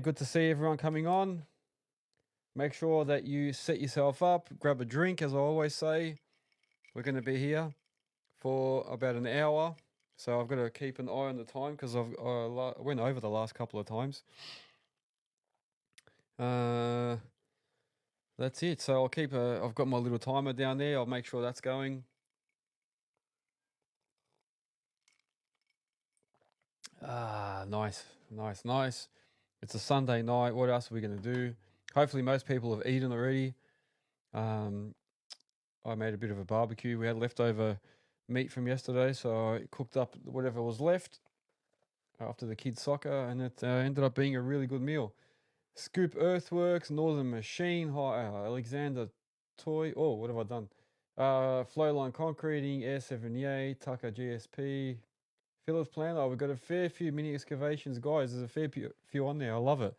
good to see everyone coming on. Make sure that you set yourself up, grab a drink, as I always say. We're going to be here for about an hour. So I've got to keep an eye on the time because I went over the last couple of times. That's it. So I'll keep I've got my little timer down there. I'll make sure that's going. Nice. It's a Sunday night. What else are we going to do? Hopefully most people have eaten already. I made a bit of a barbecue. We had leftover meat from yesterday, so I cooked up whatever was left after the kids' soccer, and it ended up being a really good meal. Scoop Earthworks, Northern Machine, Alexander Toy. Oh, what have I done? Flowline Concreting, Air 78, Tucker GSP, Phillips Plan. Oh, we've got a fair few mini excavations, guys. There's a fair few on there. I love it.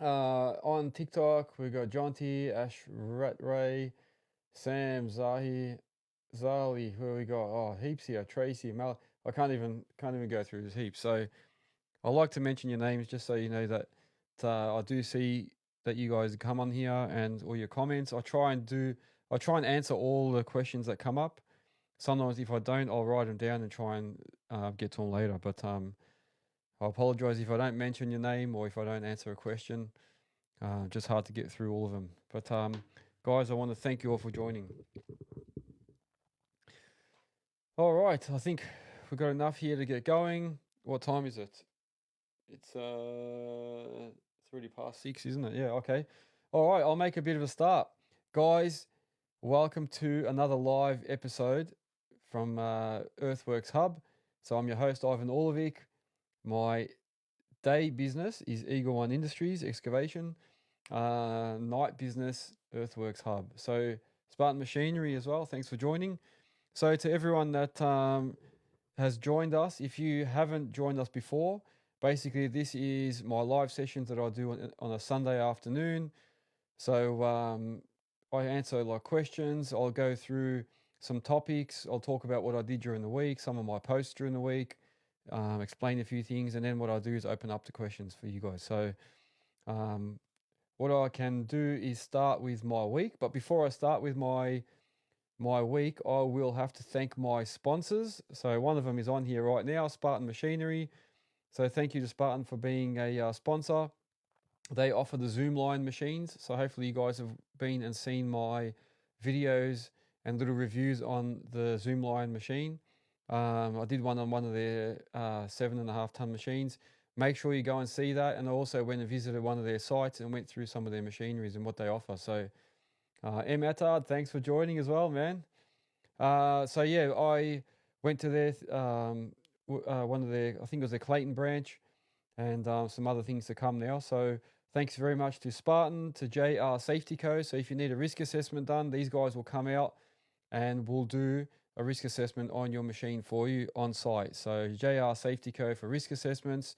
On TikTok, we've got Jonty, Ash Ratray, Sam, Zali, who we got? Oh, heaps here. Tracy, Mal. I can't even go through this heap. So I like to mention your names just so you know that I do see that you guys come on here and all your comments. I try and answer all the questions that come up. Sometimes if I don't, I'll write them down and try and get to them later. But I apologize if I don't mention your name or if I don't answer a question. Just hard to get through all of them. But guys, I want to thank you all for joining. All right, I think we've got enough here to get going. What time is it? It's already past 6, isn't it? Yeah, okay. All right, I'll make a bit of a start. Guys, welcome to another live episode from Earthworks Hub. So I'm your host, Ivan Orlovic. My day business is Eagle One Industries, excavation. Night business, Earthworks Hub. So Spartan Machinery as well. Thanks for joining. So to everyone that has joined us, if you haven't joined us before, basically this is my live sessions that I do on a Sunday afternoon. So I answer like questions. I'll go through some topics. I'll talk about what I did during the week, some of my posts during the week, explain a few things, and then what I do is open up the questions for you guys. So what I can do is start with my week. But before I start with my week, I will have to thank my sponsors. So one of them is on here right now, Spartan Machinery. So thank you to Spartan for being a sponsor. They offer the Zoomline machines. So hopefully you guys have been and seen my videos and little reviews on the Zoomline machine. I did one on one of their 7.5 ton machines. Make sure you go and see that. And I also went and visited one of their sites and went through some of their machineries and what they offer. So M. Attard, thanks for joining as well, man. So yeah, I went to their one of their, I think it was their Clayton branch, and some other things to come now. So thanks very much to Spartan, to JR Safety Co. So if you need a risk assessment done, these guys will come out and will do a risk assessment on your machine for you on site. So JR Safety Co. for risk assessments,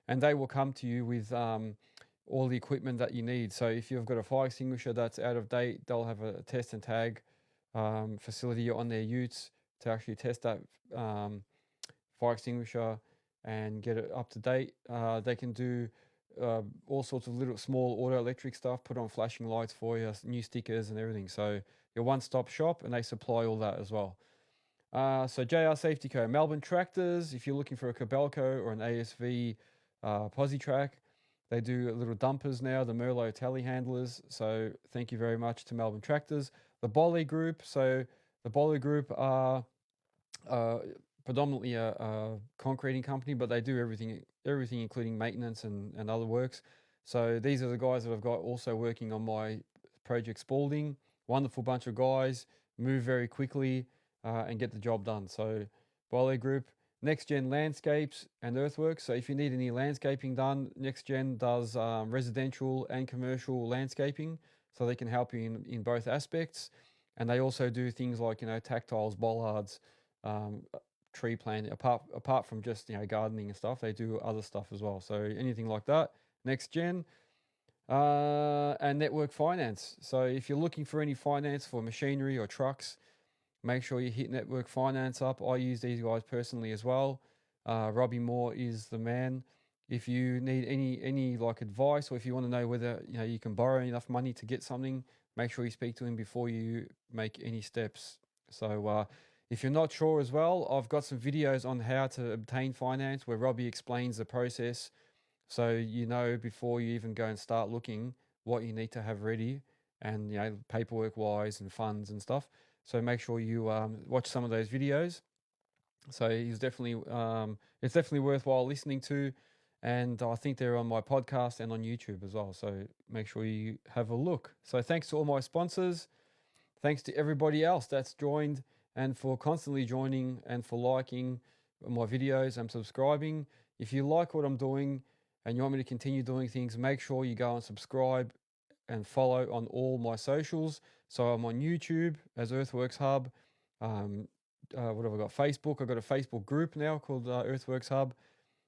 and they will come to you with all the equipment that you need. So if you've got a fire extinguisher that's out of date, they'll have a test and tag facility on their utes to actually test that fire extinguisher and get it up to date. They can do all sorts of little small auto electric stuff, put on flashing lights for you, new stickers and everything. So your one-stop shop, and they supply all that as well. So JR Safety Co. Melbourne Tractors, if you're looking for a Cabelco or an ASV Positrack, they do little dumpers now, the Merlot telehandlers. So thank you very much to Melbourne Tractors. The Bole Group. So the Bole Group are predominantly a concreting company, but they do everything including maintenance and other works. So these are the guys that I've got also working on my project Spalding. Wonderful bunch of guys, move very quickly and get the job done. So Bole Group. Nexgen Landscapes and Earthworks. So if you need any landscaping done, Nexgen does residential and commercial landscaping, so they can help you in both aspects. And they also do things like, tactiles, bollards, tree planting. Apart from just gardening and stuff, they do other stuff as well. So anything like that, Nexgen. And network finance. So if you're looking for any finance for machinery or trucks, make sure you hit Network Finance up. I use these guys personally as well. Robbie Moore is the man. if you need any like advice, or if you want to know whether you can borrow enough money to get something, make sure you speak to him before you make any steps. So if you're not sure as well, I've got some videos on how to obtain finance where Robbie explains the process, so before you even go and start looking, what you need to have ready, and paperwork wise and funds and stuff. So make sure you watch some of those videos. So it's definitely worthwhile listening to, and I think they're on my podcast and on YouTube as well. So make sure you have a look. So thanks to all my sponsors. Thanks to everybody else that's joined and for constantly joining and for liking my videos and subscribing. If you like what I'm doing and you want me to continue doing things, make sure you go and subscribe and follow on all my socials. So I'm on YouTube as Earthworks Hub. What have I got? Facebook. I've got a Facebook group now called Earthworks Hub.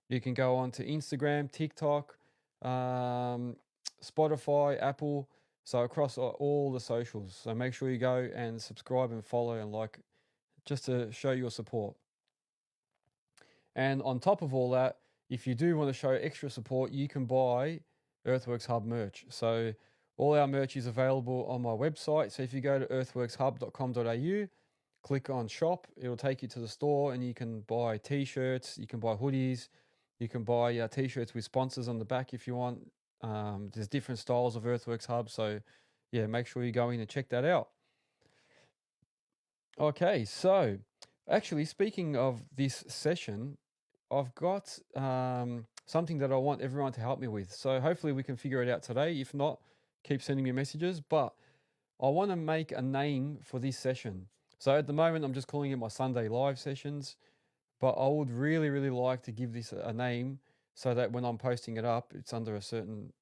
You can go on to Instagram, TikTok, Spotify, Apple. So across all the socials. So make sure you go and subscribe and follow and like, just to show your support. And on top of all that, if you do want to show extra support, you can buy Earthworks Hub merch. So all our merch is available on my website. So if you go to earthworkshub.com.au, click on shop, it'll take you to the store, and you can buy t-shirts, you can buy hoodies, you can buy t-shirts with sponsors on the back if you want. There's different styles of Earthworks Hub. So yeah, make sure you go in and check that out. Okay, so actually, speaking of this session, I've got something that I want everyone to help me with. So hopefully we can figure it out today. If not, keep sending me messages. But I want to make a name for this session. So at the moment, I'm just calling it my Sunday live sessions. But I would really, really like to give this a name so that when I'm posting it up, it's under a certain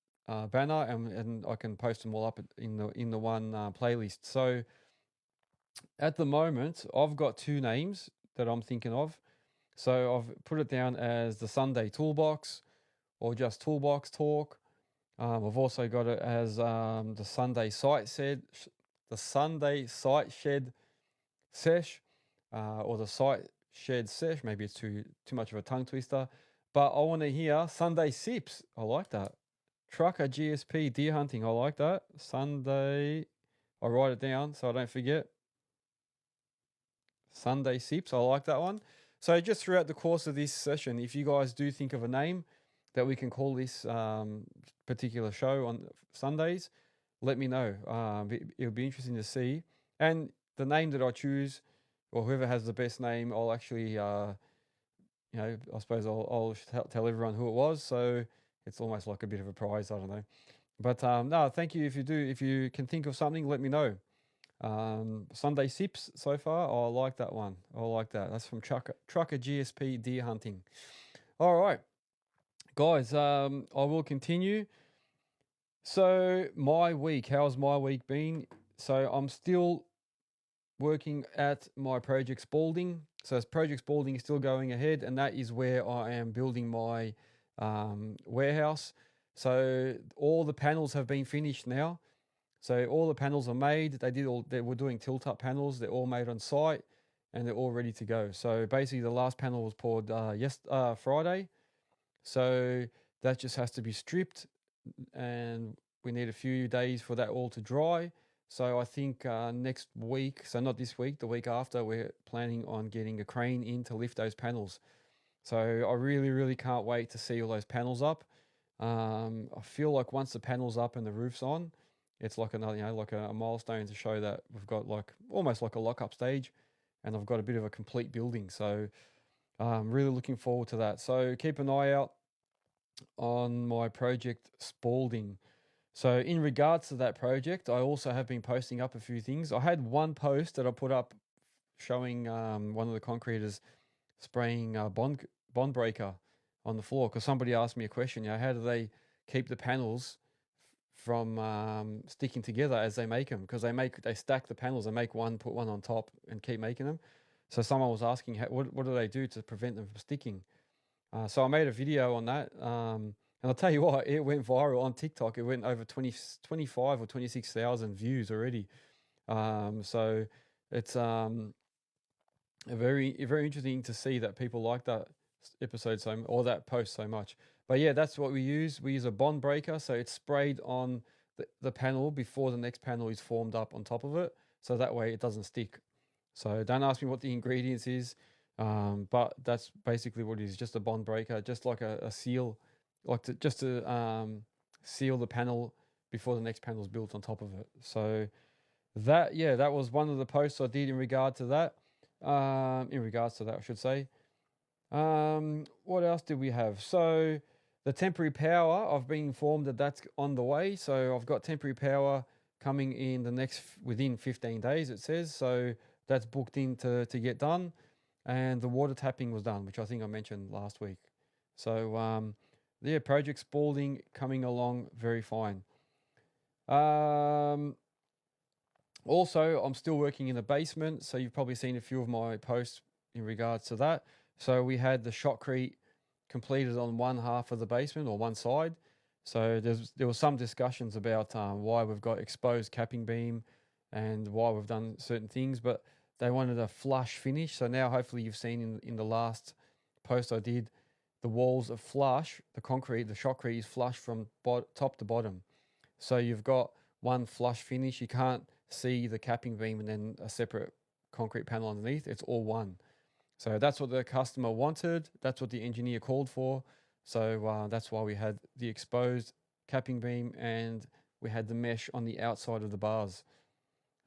banner, and I can post them all up in the one playlist. So at the moment, I've got two names that I'm thinking of. So I've put it down as the Sunday Toolbox, or just Toolbox Talk. I've also got it as the Sunday Site Shed Sesh, or the Site Shed Sesh. Maybe it's too much of a tongue twister, but I want to hear Sunday Sips. I like that. Trucker GSP deer hunting. I like that. Sunday. I'll write it down so I don't forget. Sunday Sips. I like that one. So just throughout the course of this session, if you guys do think of a name that we can call this particular show on Sundays, let me know. It'll be interesting to see. And the name that I choose, or whoever has the best name, I'll actually, I suppose I'll tell everyone who it was. So it's almost like a bit of a prize. I don't know. But no, thank you. If you can think of something, let me know. Sunday Sips so far. Oh, I like that one. I like that. That's from Trucker GSP Deer Hunting. All right, guys, I will continue. So my week, how's my week been? So I'm still working at my Project Spalding. So Project Spalding is still going ahead, and that is where I am building my warehouse. So all the panels have been finished now. So all the panels are made. They were doing tilt-up panels. They're all made on site, and they're all ready to go. So basically, the last panel was poured Friday. So that just has to be stripped, and we need a few days for that all to dry. So I think next week, so not this week, the week after, we're planning on getting a crane in to lift those panels. So I really, really can't wait to see all those panels up. I feel like once the panel's up and the roof's on, it's like another, like a milestone to show that we've got like almost like a lock-up stage, and I've got a bit of a complete building. So I'm really looking forward to that. So keep an eye out on my Project Spalding. So in regards to that project, I also have been posting up a few things. I had one post that I put up showing one of the concreters spraying bond breaker on the floor, because somebody asked me a question, how do they keep the panels from sticking together as they make them? Because they stack the panels, they make one, put one on top, and keep making them. So someone was asking, what do they do to prevent them from sticking? So I made a video on that, and I'll tell you what, it went viral on TikTok. It went over 25 or 26,000 views already. So it's very interesting to see that people like that episode or that post so much. But yeah, that's what we use. We use a bond breaker, so it's sprayed on the panel before the next panel is formed up on top of it, so that way it doesn't stick. So don't ask me what the ingredients is, but that's basically what it is, just a bond breaker, just like a seal, just to seal the panel before the next panel is built on top of it. So that was one of the posts I did in regards to that, I should say. What else did we have? So the temporary power, I've been informed that that's on the way. So I've got temporary power coming in within 15 days, it says. So that's booked in to get done. And the water tapping was done, which I think I mentioned last week. So Project Spalding coming along very fine. Also, I'm still working in the basement, so you've probably seen a few of my posts in regards to that. So we had the shotcrete completed on one half of the basement, or one side. So there was some discussions about why we've got exposed capping beam and why we've done certain things, but they wanted a flush finish. So now hopefully you've seen in the last post I did, the walls are flush, the shotcrete is flush from top to bottom. So you've got one flush finish. You can't see the capping beam and then a separate concrete panel underneath. It's all one. So that's what the customer wanted. That's what the engineer called for. So that's why we had the exposed capping beam and we had the mesh on the outside of the bars.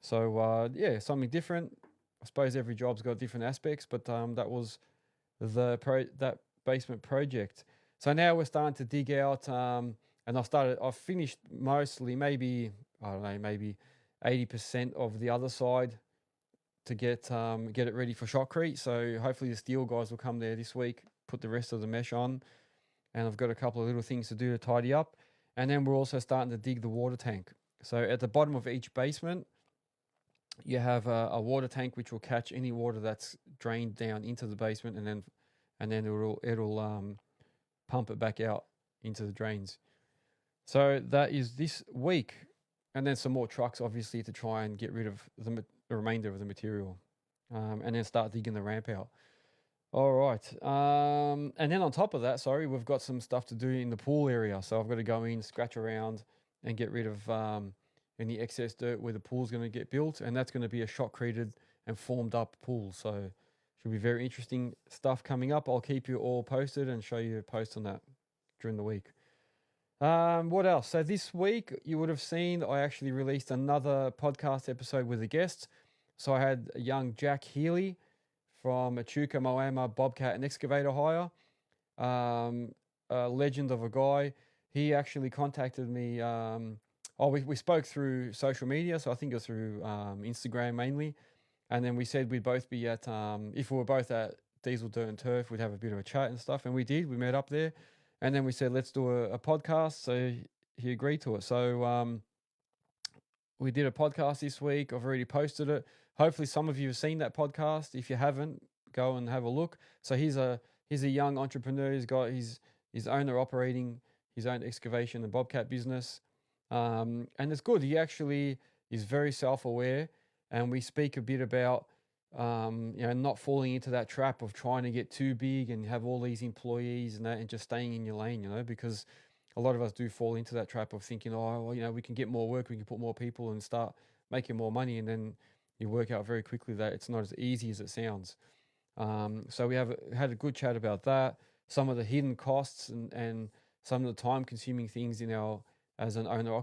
So something different. I suppose every job's got different aspects, but that was that basement project. So now we're starting to dig out, and I've finished mostly, maybe 80% of the other side to get it ready for shotcrete. So hopefully the steel guys will come there this week, put the rest of the mesh on, and I've got a couple of little things to do to tidy up. And then we're also starting to dig the water tank. So at the bottom of each basement, you have a water tank which will catch any water that's drained down into the basement, and then it'll pump it back out into the drains. So that is this week, and then some more trucks, obviously, to try and get rid of the remainder of the material, and then start digging the ramp out. All right, and then on top of that, we've got some stuff to do in the pool area. So I've got to go in, scratch around, and get rid of any excess dirt where the pool's going to get built, and that's going to be a shotcreted and formed up pool. So should be very interesting stuff coming up. I'll keep you all posted and show you a post on that during the week. What else? So this week you would have seen I actually released another podcast episode with a guest. So I had a young Jack Healy from Echuca Moama Bobcat and Excavator Hire, a legend of a guy. He actually contacted me. We spoke through social media, so I think it was through Instagram mainly. And then we said we'd both be at, if we were both at Diesel Dirt and Turf, we'd have a bit of a chat and stuff. And we did. We met up there. And then we said, let's do a podcast. So he agreed to it. So we did a podcast this week. I've already posted it. Hopefully some of you have seen that podcast. If you haven't, go and have a look. So he's a young entrepreneur. He's got his owner operating his own excavation and bobcat business. And it's good. He actually is very self-aware, and we speak a bit about not falling into that trap of trying to get too big and have all these employees and that, and just staying in your lane, because a lot of us do fall into that trap of thinking, we can get more work, we can put more people and start making more money, and then you work out very quickly that it's not as easy as it sounds. So we had a good chat about that, some of the hidden costs and some of the time-consuming things in our as an owner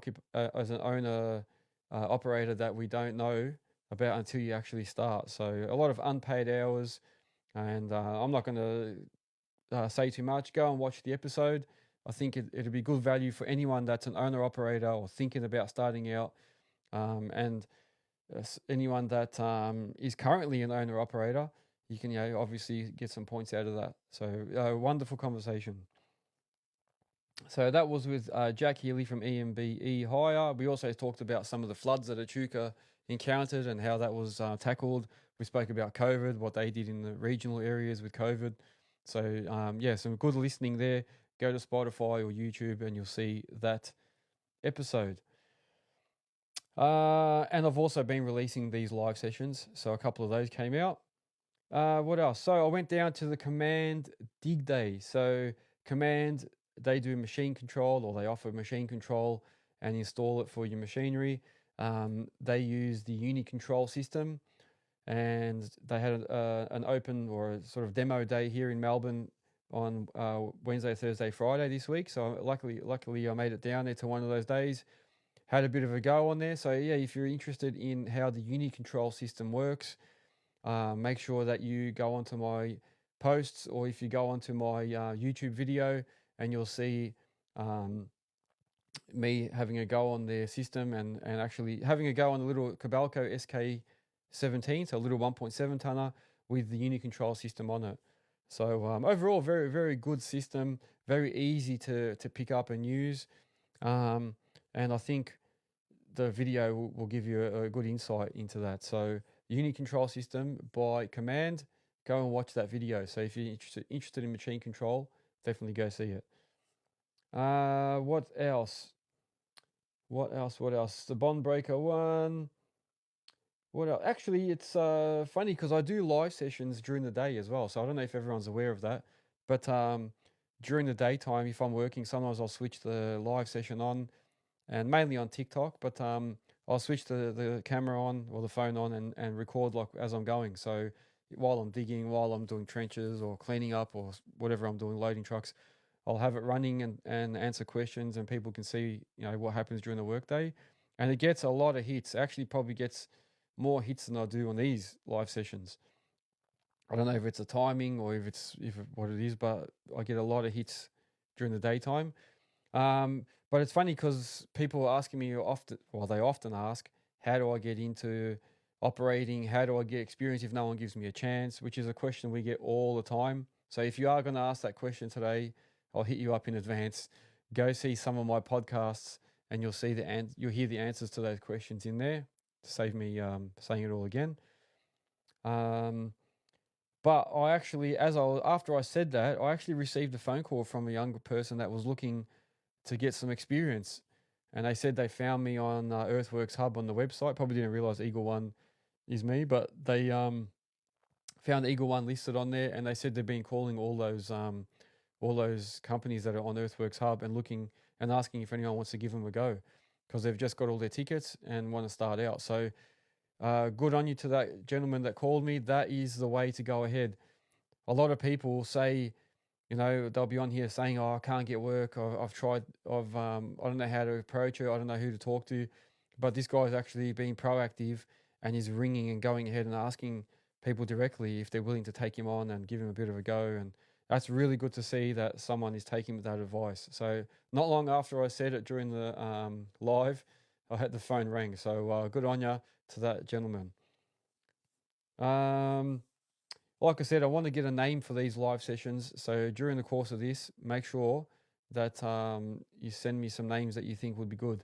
operator that we don't know about until you actually start. So a lot of unpaid hours, and I'm not going to say too much. Go and watch the episode. I think it'll be good value for anyone that's an owner operator or thinking about starting out, and anyone that is currently an owner operator. You can obviously get some points out of that. So wonderful conversation. So that was with Jack Healy from EMBE Hire. We also talked about some of the floods that Echuca encountered and how that was tackled. We spoke about COVID, what they did in the regional areas with COVID. So some good listening there. Go to Spotify or YouTube and you'll see that episode. And I've also been releasing these live sessions. So a couple of those came out. What else? So I went down to the Command dig day. So Command, they do machine control, or they offer machine control and install it for your machinery. They use the Uni control system, and they had an open or a sort of demo day here in Melbourne on Wednesday, Thursday, Friday this week. So luckily I made it down there to one of those days. Had a bit of a go on there. So yeah, if you're interested in how the Uni control system works, make sure that you go onto my posts, or if you go onto my YouTube video, and you'll see um, me having a go on their system, and actually having a go on the little Cabalco SK17, so a little 1.7 tonner with the Uni control system on it. So overall, very, very good system, very easy to pick up and use. And I think the video will give you a good insight into that. So Uni control system by Command, go and watch that video. So if you're interested in machine control, definitely go see it. What else? What else? What else? The Bond Breaker one. What else? Actually, it's funny because I do live sessions during the day as well. So I don't know if everyone's aware of that. But during the daytime, if I'm working, sometimes I'll switch the live session on, and mainly on TikTok. But I'll switch the camera on or the phone on, and record like as I'm going. So while I'm digging, while I'm doing trenches or cleaning up or whatever I'm doing, loading trucks, I'll have it running and answer questions, and people can see, what happens during the workday. And it gets a lot of hits. Actually, probably gets more hits than I do on these live sessions. I don't know if it's a timing or what it is, but I get a lot of hits during the daytime. But it's funny because people are asking me often, well, they often ask, how do I get into operating? How do I get experience if no one gives me a chance? Which is a question we get all the time. So if you are going to ask that question today, I'll hit you up in advance. Go see some of my podcasts, and you'll hear the answers to those questions in there. To save me saying it all again. But after I said that, I actually received a phone call from a younger person that was looking to get some experience, and they said they found me on Earthworks Hub on the website. Probably didn't realize Eagle One is me, but they found Eagle One listed on there, and they said they've been calling all those companies that are on Earthworks Hub and looking and asking if anyone wants to give them a go, because they've just got all their tickets and want to start out. So good on you to that gentleman that called me. That is the way to go ahead. A lot of people say, they'll be on here saying, "Oh, I can't get work. I've tried. I don't know how to approach it. I don't know who to talk to." But this guy's actually being proactive, and is ringing and going ahead and asking people directly if they're willing to take him on and give him a bit of a go. And that's really good to see that someone is taking that advice. So not long after I said it during the live, I had the phone ring. So good on you to that gentleman. Like I said, I want to get a name for these live sessions. So during the course of this, make sure that you send me some names that you think would be good.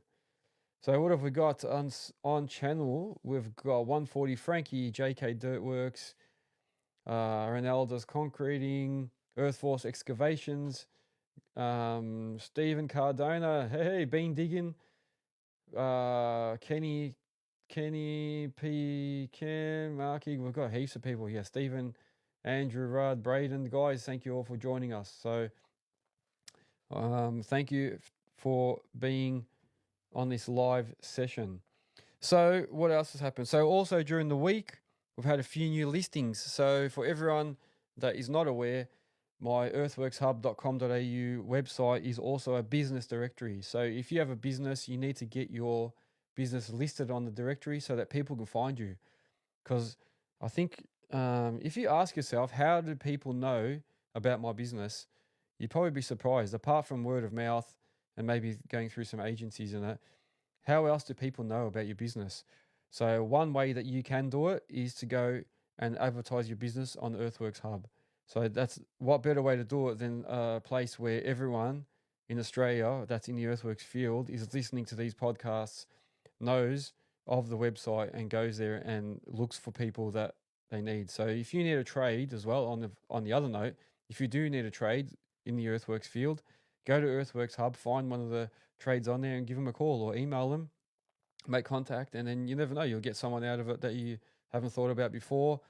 So what have we got on channel? We've got 140 Frankie, JK Dirtworks, Ronaldo's Concreting, Earth Force Excavations, Stephen Cardona, hey, Bean Digging, Kenny P. Cam, Marky. We've got heaps of people here. Stephen, Andrew, Rudd, Braden. Guys, thank you all for joining us. So thank you for being on this live session. So what else has happened? So also during the week, we've had a few new listings. So for everyone that is not aware, my earthworkshub.com.au website is also a business directory. So if you have a business, you need to get your business listed on the directory so that people can find you. Because I think if you ask yourself, how do people know about my business? You'd probably be surprised. Apart from word of mouth and maybe going through some agencies and that, how else do people know about your business? So one way that you can do it is to go and advertise your business on Earthworks Hub. So that's what better way to do it than a place where everyone in Australia that's in the earthworks field is listening to these podcasts, knows of the website, and goes there and looks for people that they need. So if you need a trade as well, on the other note, if you do need a trade in the earthworks field, go to Earthworks Hub, find one of the trades on there and give them a call or email them, make contact, and then you never know, you'll get someone out of it that you haven't thought about before.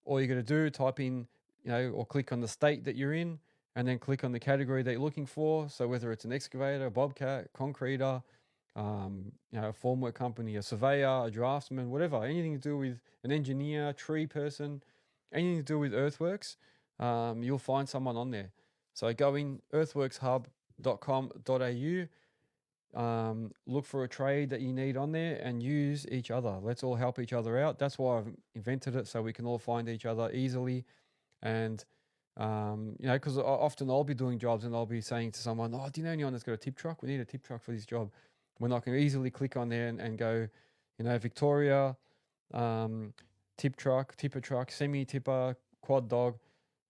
all you got to do, type in, or click on the state that you're in, and then click on the category that you're looking for. So whether it's an excavator, a bobcat, concreter, a formwork company, a surveyor, a draftsman, whatever, anything to do with an engineer, tree person, anything to do with earthworks, you'll find someone on there. So go in earthworkshub.com.au, look for a trade that you need on there and use each other. Let's all help each other out. That's why I've invented it, so we can all find each other easily. And because often I'll be doing jobs and I'll be saying to someone, oh, do you know anyone that's got a tip truck? We need a tip truck for this job. When I can easily click on there and go, Victoria, tipper truck, semi-tipper, quad dog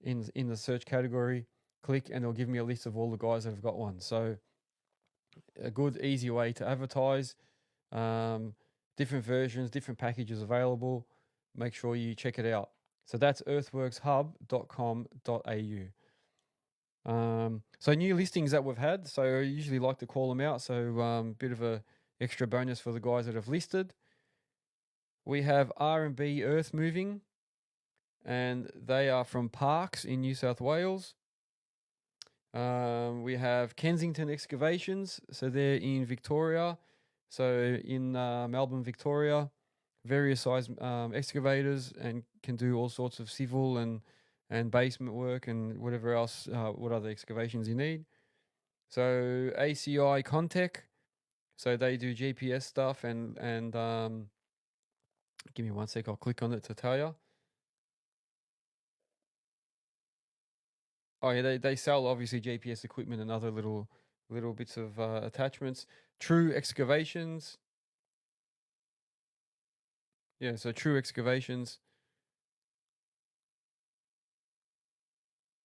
in the search category, click, and it'll give me a list of all the guys that have got one. So a good, easy way to advertise. Different versions, different packages available. Make sure you check it out. So that's earthworkshub.com.au. So new listings that we've had. So I usually like to call them out. So bit of a extra bonus for the guys that have listed. We have R&B Earth Moving, and they are from Parks in New South Wales. We have Kensington Excavations, so they're in Victoria, so in Melbourne, Victoria. Various size excavators, and can do all sorts of civil and basement work and whatever else, what other excavations you need. So ACI Contech, so they do GPS stuff and give me one sec, I'll click on it to tell you. Oh yeah, they sell obviously GPS equipment and other little bits of attachments. True Excavations. Yeah, so True Excavations.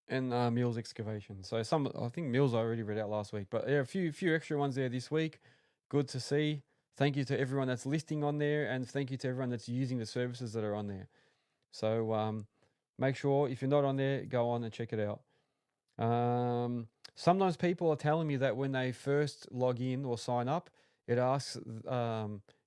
And Mills Excavation. So I think Mills I already read out last week, but yeah, a few extra ones there this week. Good to see. Thank you to everyone that's listing on there, and thank you to everyone that's using the services that are on there. So make sure if you're not on there, go on and check it out. Sometimes people are telling me that when they first log in or sign up, it asks,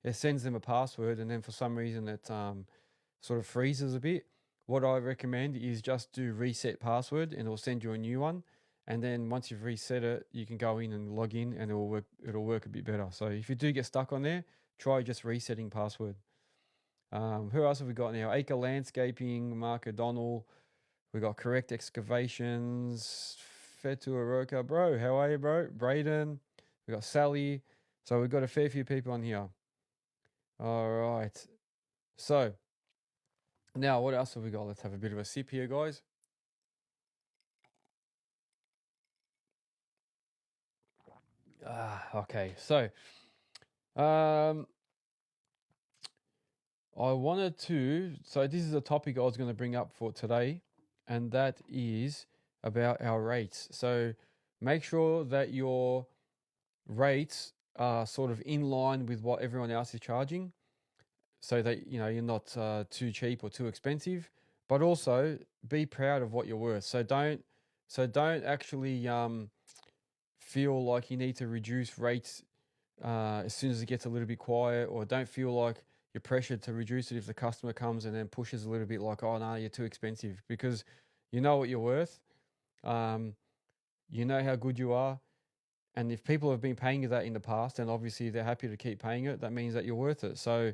it sends them a password, and then for some reason it sort of freezes a bit. What I recommend is just do reset password, and it'll send you a new one. And then once you've reset it, you can go in and log in, and it'll work a bit better. So if you do get stuck on there, try just resetting password. Who else have we got now? Acre Landscaping, Mark O'Donnell. We got Correct Excavations, Fetu Aroka. Bro, how are you, bro? Braden. We got Sally. So we've got a fair few people on here. All right. So now what else have we got? Let's have a bit of a sip here, guys. Okay. So I wanted to, so this is a topic I was going to bring up for today, and that is about our rates. So make sure that your rates are sort of in line with what everyone else is charging, so that you're not too cheap or too expensive, but also be proud of what you're worth. So don't actually feel like you need to reduce rates as soon as it gets a little bit quiet, or don't feel like you're pressured to reduce it if the customer comes and then pushes a little bit like, oh no, you're too expensive, because you know what you're worth. You know how good you are. And if people have been paying you that in the past, and obviously they're happy to keep paying it, that means that you're worth it. So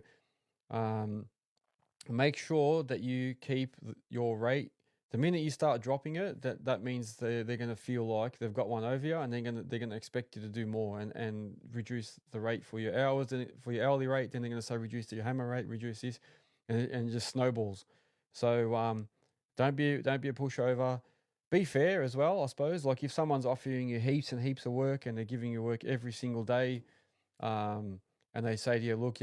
make sure that you keep your rate. The minute you start dropping it, that means they're going to feel like they've got one over you, and they're going to expect you to do more and reduce the rate for your hours, and for your hourly rate. Then they're going to say reduce your hammer rate, reduce this, and it just snowballs. So don't be a pushover. Be fair as well, I suppose. Like if someone's offering you heaps and heaps of work, and they're giving you work every single day, and they say to you, look,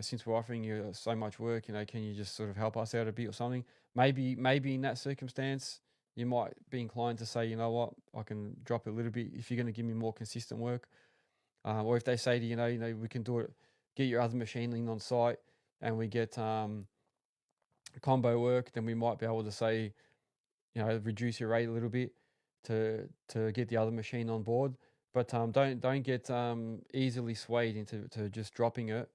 since we're offering you so much work, can you just sort of help us out a bit or something? Maybe in that circumstance, you might be inclined to say, you know what, I can drop it a little bit if you're going to give me more consistent work. Or if they say to you, we can do it, get your other machining on site, and we get combo work, then we might be able to say, reduce your rate a little bit to get the other machine on board. But don't get easily swayed into just dropping it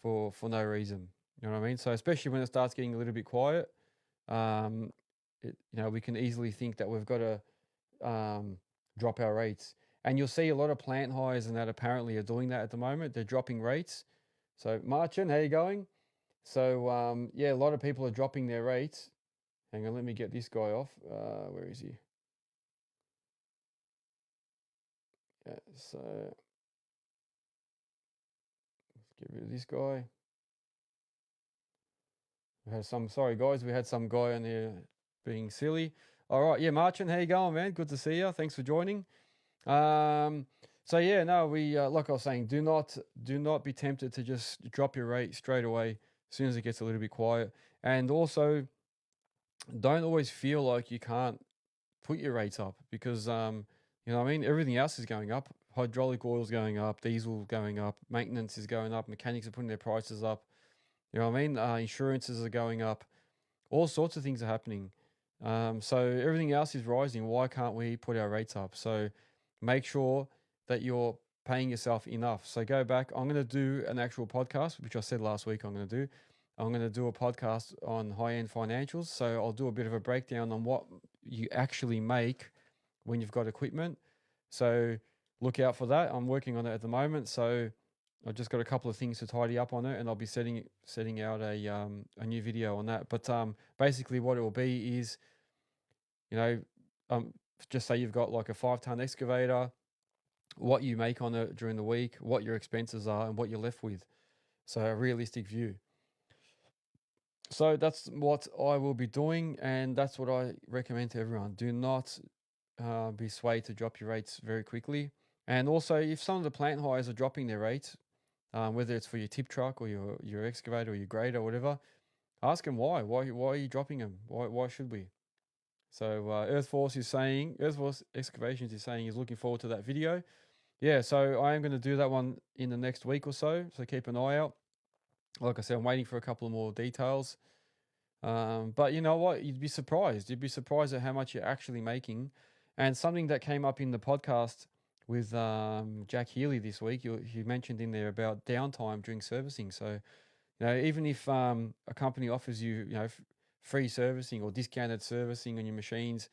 for no reason. You know what I mean? So especially when it starts getting a little bit quiet, we can easily think that we've got to drop our rates. And you'll see a lot of plant hires and that apparently are doing that at the moment. They're dropping rates. So Martin, how you going? So yeah, a lot of people are dropping their rates. Hang on, let me get this guy off. Where is he? Yeah, so let's get rid of this guy. Sorry guys, we had some guy on there being silly. All right, yeah, Martin, how you going, man? Good to see you. Thanks for joining. So yeah, no, we like I was saying, do not be tempted to just drop your rate straight away as soon as it gets a little bit quiet, and also don't always feel like you can't put your rates up because you know what I mean, everything else is going up. Hydraulic oil's going up, diesel going up, maintenance is going up, mechanics are putting their prices up. You know what I mean? Insurances are going up. All sorts of things are happening. So everything else is rising. Why can't we put our rates up? So make sure that you're paying yourself enough. So go back. I'm going to do an actual podcast, which I said last week I'm going to do. I'm going to do a podcast on high-end financials. So I'll do a bit of a breakdown on what you actually make when you've got equipment. So look out for that. I'm working on it at the moment. So I've just got a couple of things to tidy up on it, and I'll be setting out a new video on that. But basically, what it will be is, you know, just say you've got like a 5-ton excavator, what you make on it during the week, what your expenses are, and what you're left with. So a realistic view. So that's what I will be doing, and that's what I recommend to everyone. Do not be swayed to drop your rates very quickly. And also, if some of the plant hires are dropping their rates, whether it's for your tip truck or your excavator or your grader or whatever, ask them why. Why are you dropping them? Why should we? So Earth Force Excavations is saying he's looking forward to that video. Yeah, so I am going to do that one in the next week or so. So keep an eye out. Like I said, I'm waiting for a couple of more details. But you know what? You'd be surprised. You'd be surprised at how much you're actually making. And something that came up in the podcast with Jack Healy this week, he mentioned in there about downtime during servicing. So, you know, even if a company offers you, free servicing or discounted servicing on your machines,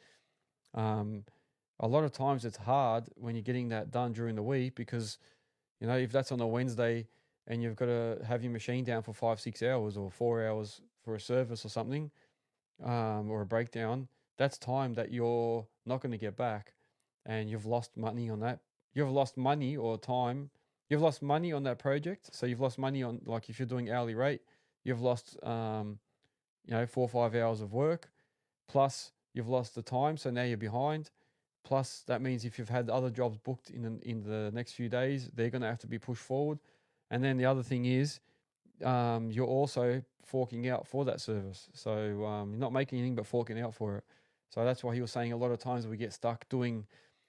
a lot of times it's hard when you're getting that done during the week because, you know, if that's on a Wednesday and you've got to have your machine down for 5-6 hours or 4 hours for a service or something, or a breakdown, that's time that you're not going to get back, and you've lost money on that. You've lost money or time. You've lost money on that project. So you've lost money on, like, if you're doing hourly rate, you've lost 4 or 5 hours of work, plus you've lost the time. So now you're behind. Plus that means if you've had other jobs booked in the next few days, they're going to have to be pushed forward. And then the other thing is, you're also forking out for that service. So you're not making anything but forking out for it. So that's why he was saying a lot of times we get stuck doing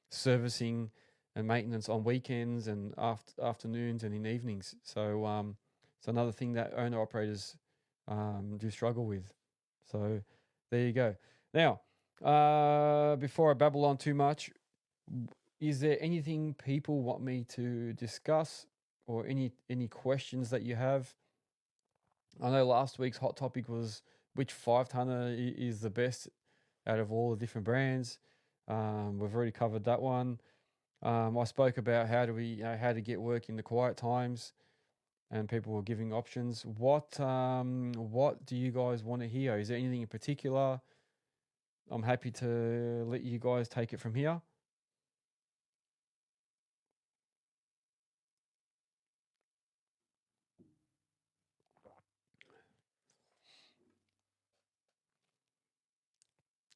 servicing and maintenance on weekends and afternoons and in evenings. So it's another thing that owner operators do struggle with. So there you go. Now, before I babble on too much, is there anything people want me to discuss or any questions that you have? I know last week's hot topic was which 5-tonner is the best out of all the different brands. We've already covered that one. I spoke about how to get work in the quiet times, and people were giving options. What do you guys want to hear? Is there anything in particular? I'm happy to let you guys take it from here.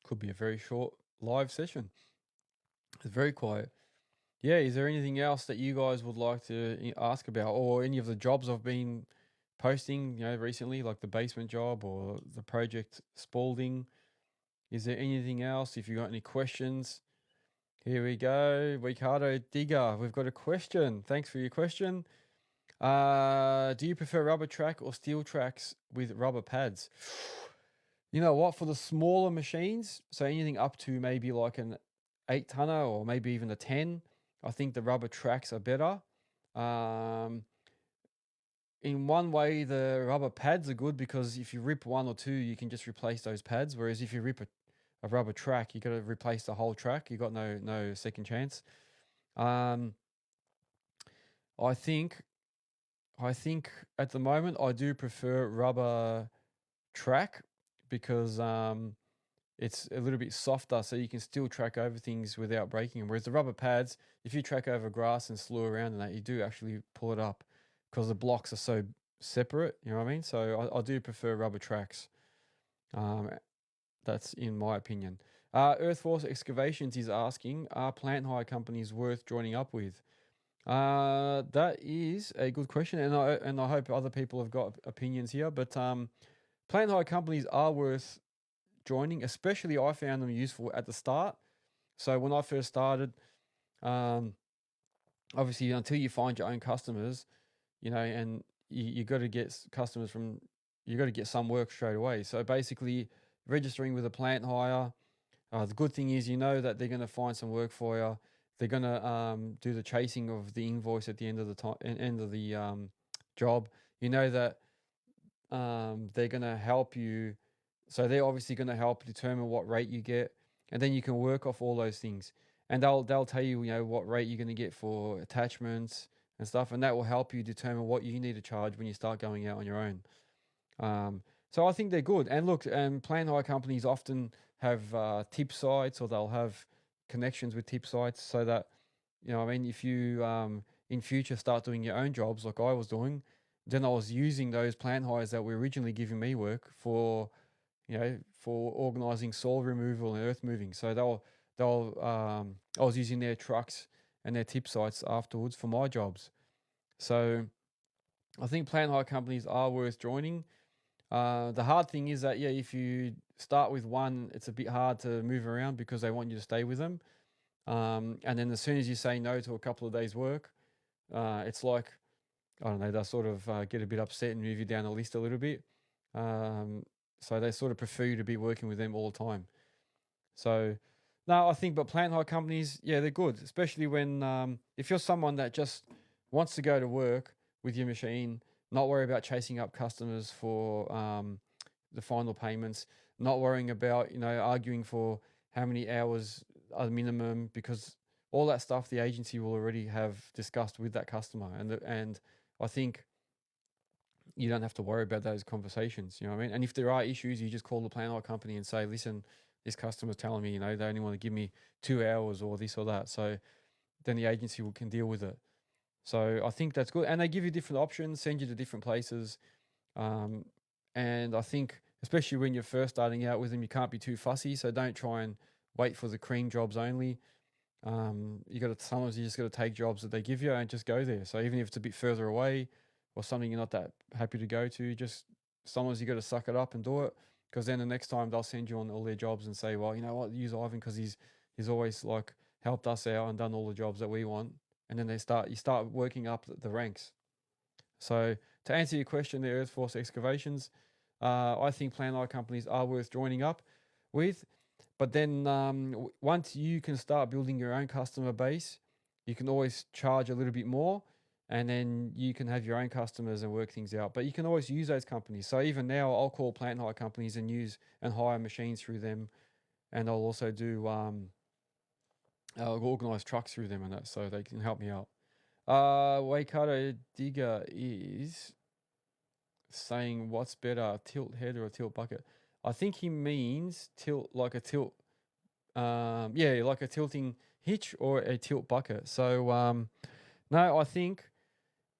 Could be a very short live session. It's very quiet. Yeah, is there anything else that you guys would like to ask about, or any of the jobs I've been posting, recently, like the basement job or the project Spalding? Is there anything else? If you got any questions, here we go. Ricardo Digger, we've got a question. Thanks for your question. Do you prefer rubber track or steel tracks with rubber pads? You know what? For the smaller machines, so anything up to maybe like an 8-tonner or maybe even a 10, I think the rubber tracks are better. in one way, the rubber pads are good because if you rip one or two, you can just replace those pads. Whereas if you rip a rubber track, you got to replace the whole track. You got no second chance. Um, I think I think at the moment I do prefer rubber track because it's a little bit softer, so you can still track over things without breaking them. Whereas the rubber pads, if you track over grass and slew around and that, you do actually pull it up because the blocks are so separate. You know what I mean? So I do prefer rubber tracks. Um, that's in my opinion. Earthforce Excavations is asking, are plant hire companies worth joining up with? That is a good question, and I hope other people have got opinions here. But plant hire companies are worth joining, especially I found them useful at the start. So when I first started, um, obviously until you find your own customers, and you got to get customers from, you got to get some work straight away. So basically, registering with a plant hire, the good thing is that they're going to find some work for you. They're going to do the chasing of the invoice at the end of the time, end of the job. You know that they're going to help you. So they're obviously going to help determine what rate you get, and then you can work off all those things. And they'll tell you, what rate you're going to get for attachments and stuff, and that will help you determine what you need to charge when you start going out on your own. So I think they're good. And look, plant hire companies often have tip sites, or they'll have connections with tip sites, so that if you in future start doing your own jobs like I was doing, then I was using those plant hires that were originally giving me work for organising soil removal and earth moving. So I was using their trucks and their tip sites afterwards for my jobs. So I think plant hire companies are worth joining. The hard thing is that, if you start with one, it's a bit hard to move around because they want you to stay with them. And then as soon as you say no to a couple of days' work, it's like, I don't know, they'll sort of get a bit upset and move you down the list a little bit. So they sort of prefer you to be working with them all the time. So, no, I think, but plant hire companies, they're good, especially when, if you're someone that just wants to go to work with your machine, not worry about chasing up customers for the final payments, not worrying about, arguing for how many hours are the minimum, because all that stuff the agency will already have discussed with that customer. And I think you don't have to worry about those conversations, you know what I mean? And if there are issues, you just call the plant hire company and say, listen, this customer's telling me, they only want to give me 2 hours or this or that. So then the agency can deal with it. So I think that's good. And they give you different options, send you to different places. And I think, especially when you're first starting out with them, you can't be too fussy. So don't try and wait for the cream jobs only. Sometimes you just got to take jobs that they give you and just go there. So even if it's a bit further away or something you're not that happy to go to, just sometimes you got to suck it up and do it, because then the next time they'll send you on all their jobs and say, well, you know what, use Ivan because he's always like helped us out and done all the jobs that we want. And then you start working up the ranks. So to answer your question there, Earthforce Excavations, I think plant hire companies are worth joining up with. But then once you can start building your own customer base, you can always charge a little bit more, and then you can have your own customers and work things out. But you can always use those companies. So even now, I'll call plant hire companies and use and hire machines through them, and I'll also do I'll organise trucks through them and that, so they can help me out. Waikato Digger is saying, what's better, a tilt head or a tilt bucket? I think he means tilt, like a tilt, like a tilting hitch or a tilt bucket. So no, I think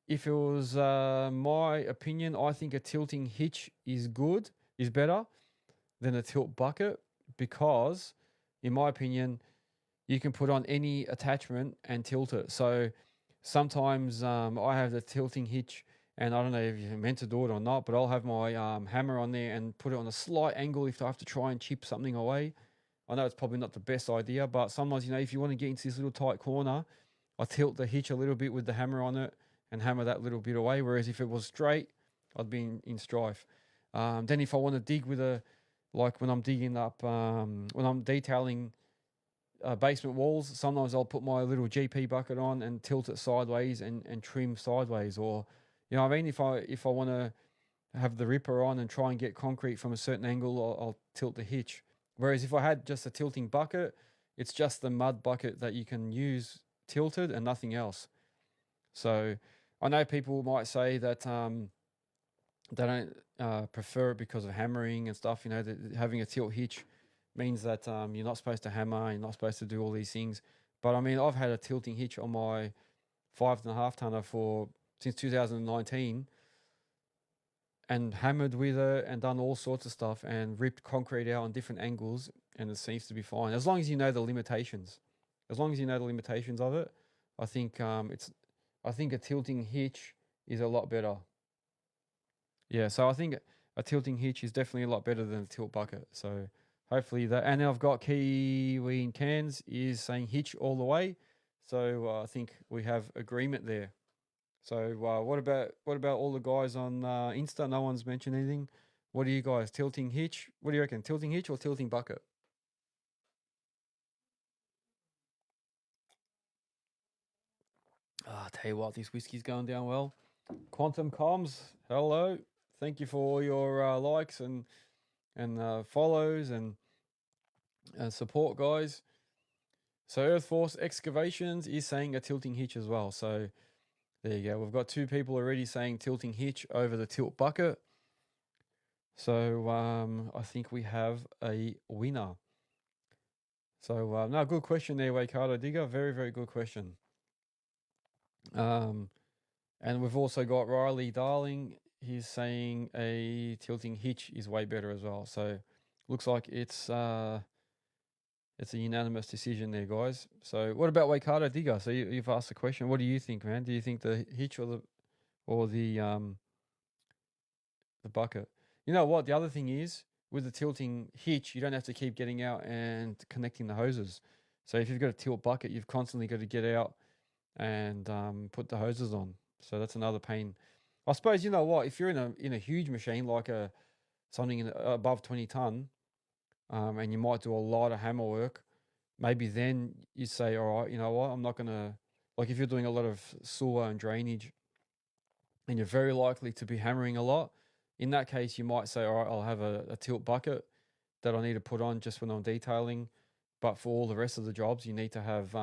if it was my opinion, I think a tilting hitch is better than a tilt bucket, because in my opinion, you can put on any attachment and tilt it. So sometimes I have the tilting hitch, and I don't know if you're meant to do it or not, but I'll have my hammer on there and put it on a slight angle if I have to try and chip something away. I know it's probably not the best idea, but sometimes, if you want to get into this little tight corner, I tilt the hitch a little bit with the hammer on it and hammer that little bit away. Whereas if it was straight, I'd be in strife. Then if I want to dig with like when I'm digging up, when I'm detailing basement walls, sometimes I'll put my little GP bucket on and tilt it sideways and trim sideways. Or You know what I mean? If I want to have the ripper on and try and get concrete from a certain angle, I'll tilt the hitch. Whereas if I had just a tilting bucket, it's just the mud bucket that you can use tilted and nothing else. So I know people might say that they don't prefer it because of hammering and stuff. You know, that having a tilt hitch means that you're not supposed to hammer, you're not supposed to do all these things. But I mean, I've had a tilting hitch on my 5.5 tonner since 2019 and hammered with it and done all sorts of stuff and ripped concrete out on different angles, and it seems to be fine as long as you know the limitations. As long as you know the limitations of it, I think I think a tilting hitch is a lot better. Yeah, so I think a tilting hitch is definitely a lot better than a tilt bucket. So hopefully that. And then I've got Kiwi in Cairns is saying hitch all the way. So I think we have agreement there. So what about all the guys on Insta? No one's mentioned anything. What are you guys, tilting hitch? What do you reckon, tilting hitch or tilting bucket? I tell you what, this whiskey's going down well. Quantum Comms, hello. Thank you for all your likes and follows and support, guys. So Earth Force Excavations is saying a tilting hitch as well. So there you go. We've got 2 people already saying tilting hitch over the tilt bucket. So I think we have a winner. So no, good question there, Waikato Digger. Very, very good question. And we've also got Riley Darling. He's saying a tilting hitch is way better as well. So looks like it's a unanimous decision there, guys. So what about Waikato Digger? So you've asked the question. What do you think, man? Do you think the hitch or the bucket? You know what? The other thing is with the tilting hitch, you don't have to keep getting out and connecting the hoses. So if you've got a tilt bucket, you've constantly got to get out and put the hoses on. So that's another pain. I suppose you know what? If you're in a huge machine like something above 20 ton, and you might do a lot of hammer work, maybe then you say, all right, you know what? I'm not gonna like if you're doing a lot of sewer and drainage, and you're very likely to be hammering a lot. In that case, you might say, all right, I'll have a tilt bucket that I need to put on just when I'm detailing. But for all the rest of the jobs, you need to have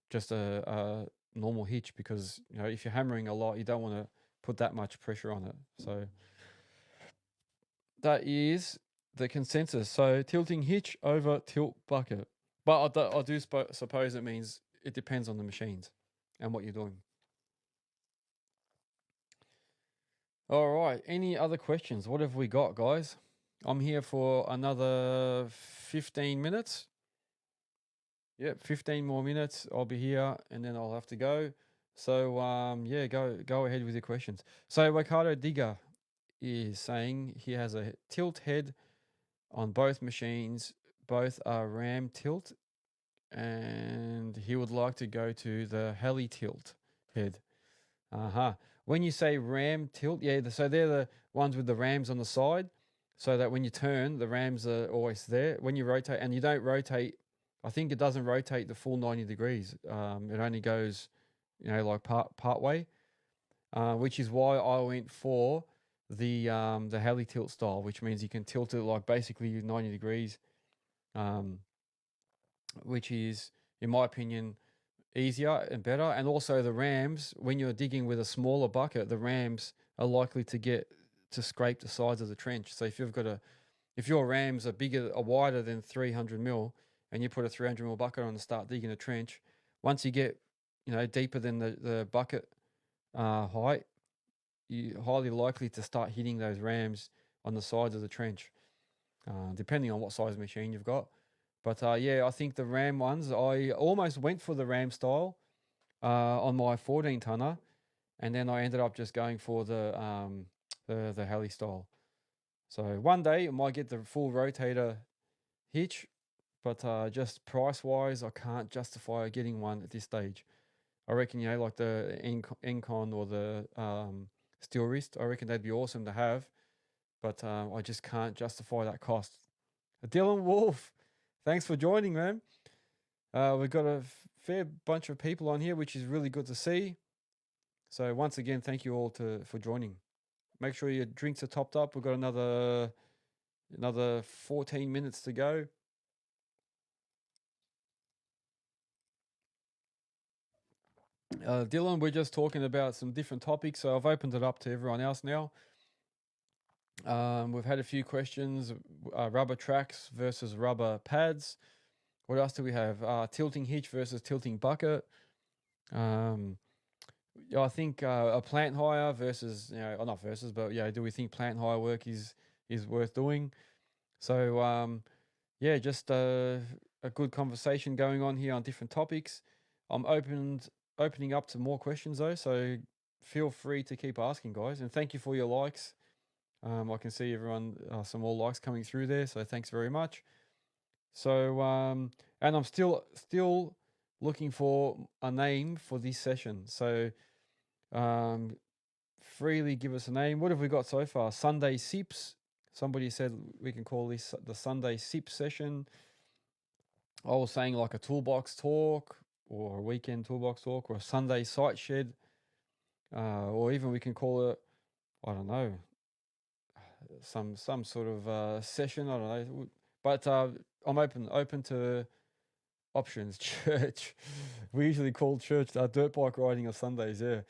just a normal hitch because you know if you're hammering a lot, you don't want to put that much pressure on it. So that is the consensus. So tilting hitch over tilt bucket. But I do suppose it means it depends on the machines and what you're doing. All right. Any other questions? What have we got, guys? I'm here for another 15 minutes. Yep, 15 more minutes. I'll be here and then I'll have to go. So yeah, go ahead with your questions. So Waikato Digger is saying he has a tilt head on both machines. Both are ram tilt, and he would like to go to the heli tilt head. When you say ram tilt, yeah, so they're the ones with the rams on the side, so that when you turn, the rams are always there. When you rotate, and you don't rotate, I think it doesn't rotate the full 90 degrees. It only goes, you know, like part way, which is why I went for the heli tilt style, which means you can tilt it like basically 90 degrees, which is, in my opinion, easier and better. And also the rams, when you're digging with a smaller bucket, the rams are likely to scrape the sides of the trench. So if your rams are wider than 300 mil, and you put a 300 mil bucket on and start digging a trench, once you get, you know, deeper than the bucket height, you're highly likely to start hitting those rams on the sides of the trench, depending on what size machine you've got. But yeah, I think the ram ones, I almost went for the ram style on my 14 tonner, and then I ended up just going for the heli style. So one day I might get the full rotator hitch, but just price wise, I can't justify getting one at this stage. I reckon, you know, like the Encon or the Steel Wrist, I reckon they'd be awesome to have, but I just can't justify that cost. Dylan Wolf, thanks for joining, man. We've got a fair bunch of people on here, which is really good to see. So once again, thank you all for joining. Make sure your drinks are topped up. We've got another 14 minutes to go. Dylan, we're just talking about some different topics, so I've opened it up to everyone else now. We've had a few questions, rubber tracks versus rubber pads. What else do we have? Tilting hitch versus tilting bucket. I think a plant hire versus, not versus, but do we think plant hire work is worth doing? So just a good conversation going on here on different topics. I'm opening up to more questions though, so feel free to keep asking, guys, and thank you for your likes. I can see everyone, some more likes coming through there, so thanks very much. So, and I'm still looking for a name for this session. So, freely give us a name. What have we got so far? Sunday Sips. Somebody said we can call this the Sunday Sip session. I was saying like a toolbox talk or a weekend toolbox talk or a Sunday site shed. Or even we can call it, I don't know, some sort of session. I don't know. But I'm open to options. Church. We usually call church dirt bike riding on Sundays, yeah.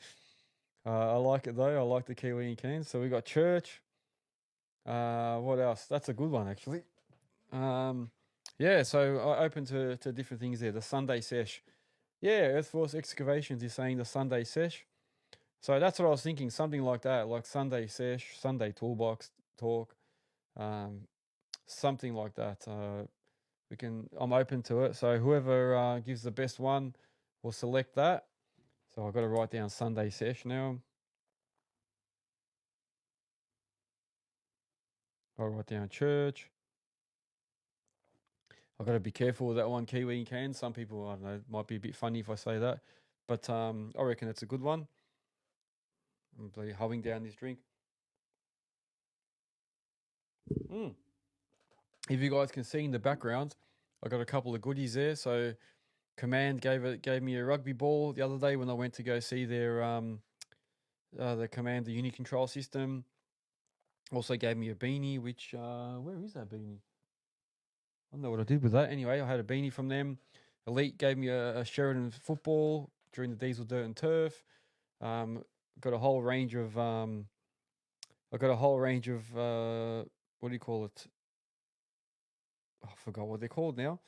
I like it though. I like the Kiwi and Cairns. So we got church. What else? That's a good one actually. So I open to different things there. The Sunday sesh. Yeah, Earth Force Excavations is saying the Sunday sesh. So that's what I was thinking, something like that, like Sunday sesh, Sunday toolbox talk, something like that. I'm open to it. So whoever gives the best one will select that. So I've got to write down Sunday sesh now. I'll write down church. I've got to be careful with that one, Kiwi and Cairns. Some people, I don't know, might be a bit funny if I say that. But I reckon it's a good one. I'm bloody humming down this drink. If you guys can see in the background, I got a couple of goodies there. So Command gave me a rugby ball the other day when I went to go see their the Command, the uni control system. Also gave me a beanie, which where is that beanie? I don't know what I did with that. Anyway, I had a beanie from them. Elite gave me a Sheridan football during the Diesel Dirt and Turf. Got a whole range of what do you call it? I forgot what they're called now.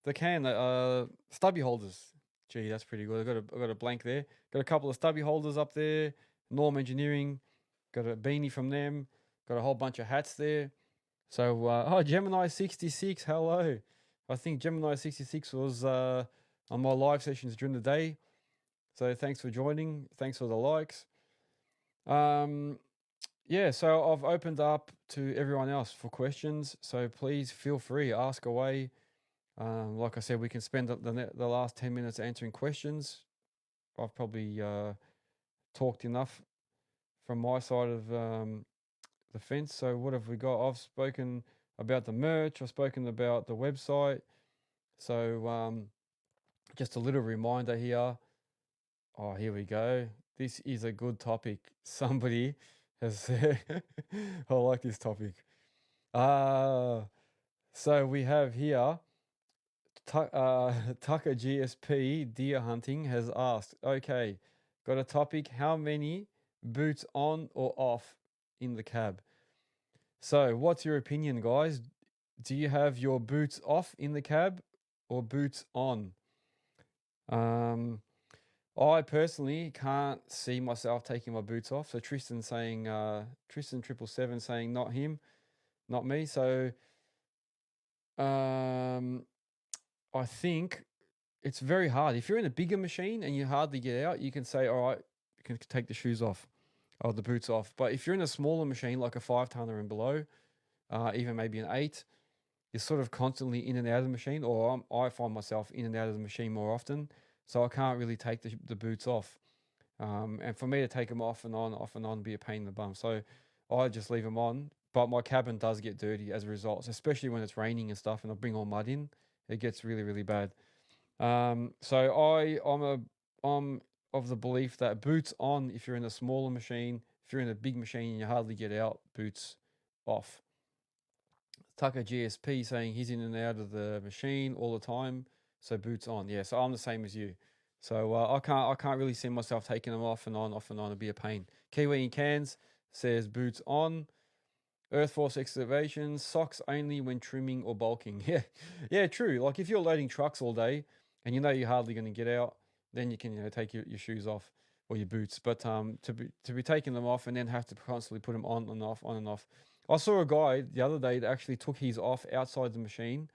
The stubby holders. Gee, that's pretty good. I got a blank there. Got a couple of stubby holders up there. Norm Engineering. Got a beanie from them. Got a whole bunch of hats there. So Gemini 66. Hello. I think Gemini 66 was on my live sessions during the day. So thanks for joining. Thanks for the likes. So I've opened up to everyone else for questions. So please feel free, ask away. Like I said, we can spend the last 10 minutes answering questions. I've probably talked enough from my side of the fence. So what have we got? I've spoken about the merch. I've spoken about the website. So just a little reminder here. Oh, here we go. This is a good topic. Somebody has said, I like this topic. So we have here, Tucker GSP Deer Hunting has asked, okay, got a topic, how many boots on or off in the cab? So what's your opinion, guys? Do you have your boots off in the cab or boots on? I personally can't see myself taking my boots off. So Tristan 777 saying not him, not me. So I think it's very hard. If you're in a bigger machine and you hardly get out, you can say, all right, you can take the shoes off or the boots off. But if you're in a smaller machine, like a 5-tonner and below, even maybe an 8, you're sort of constantly in and out of the machine, or I find myself in and out of the machine more often. So I can't really take the boots off. And for me to take them off and on, be a pain in the bum. So I just leave them on. But my cabin does get dirty as a result, especially when it's raining and stuff and I bring all mud in. It gets really, really bad. So I'm of the belief that boots on if you're in a smaller machine. If you're in a big machine and you hardly get out, boots off. Tucker GSP saying he's in and out of the machine all the time, so boots on. Yeah, so I'm the same as you. So I can't really see myself taking them off and on, off and on. It'd be a pain. Kiwi in cans says boots on. Earth Force excavations, socks only when trimming or bulking. Yeah, yeah, true. Like if you're loading trucks all day and you know you're hardly going to get out, then you can take your shoes off or your boots. But to be taking them off and then have to constantly put them on and off, on and off. I saw a guy the other day that actually took his off outside the machine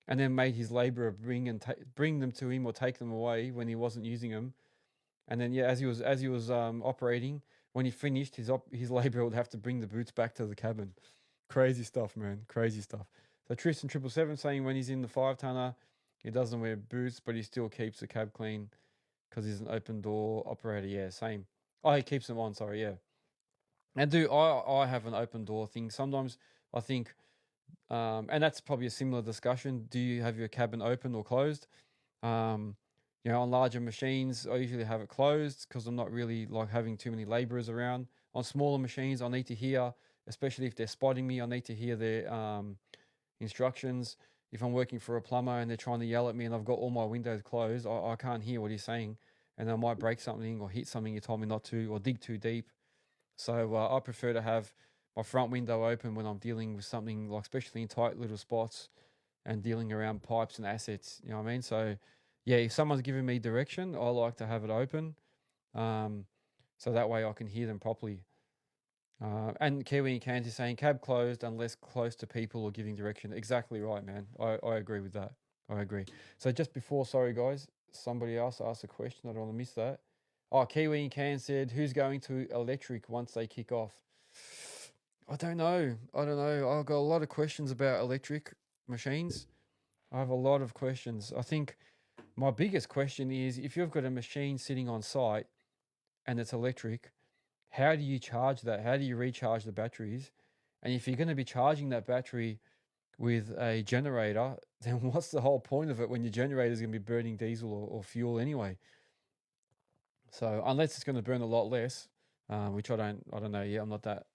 and then made his labourer bring them to him or take them away when he wasn't using them. And then yeah, as he was operating, when he finished, his labourer would have to bring the boots back to the cabin. Crazy stuff, man. Crazy stuff. So Tristan 777 saying when he's in the 5-tonner, he doesn't wear boots, but he still keeps the cab clean because he's an open door operator. Yeah, same. Oh, he keeps them on. Sorry, yeah. And I have an open door thing. Sometimes I think, and that's probably a similar discussion. Do you have your cabin open or closed? On larger machines, I usually have it closed because I'm not really like having too many laborers around. On smaller machines, I need to hear, especially if they're spotting me, I need to hear their instructions. If I'm working for a plumber and they're trying to yell at me and I've got all my windows closed, I can't hear what he's saying. And I might break something or hit something you told me not to or dig too deep. So I prefer to have my front window open when I'm dealing with something like, especially in tight little spots and dealing around pipes and assets. You know what I mean? So yeah, if someone's giving me direction, I like to have it open, so that way I can hear them properly. And Kiwi in Cairns is saying cab closed unless close to people or giving direction. Exactly right, man. I agree with that. I agree. So just before, sorry guys, somebody else asked a question. I don't want to miss that. Oh, Kiwi in Cairns said, who's going to electric once they kick off? I don't know. I don't know. I've got a lot of questions about electric machines. I have a lot of questions. I think my biggest question is if you've got a machine sitting on site and it's electric, how do you charge that? How do you recharge the batteries? And if you're going to be charging that battery with a generator, then what's the whole point of it when your generator is going to be burning diesel or fuel anyway? So unless it's going to burn a lot less, which I don't know yet. I'm not that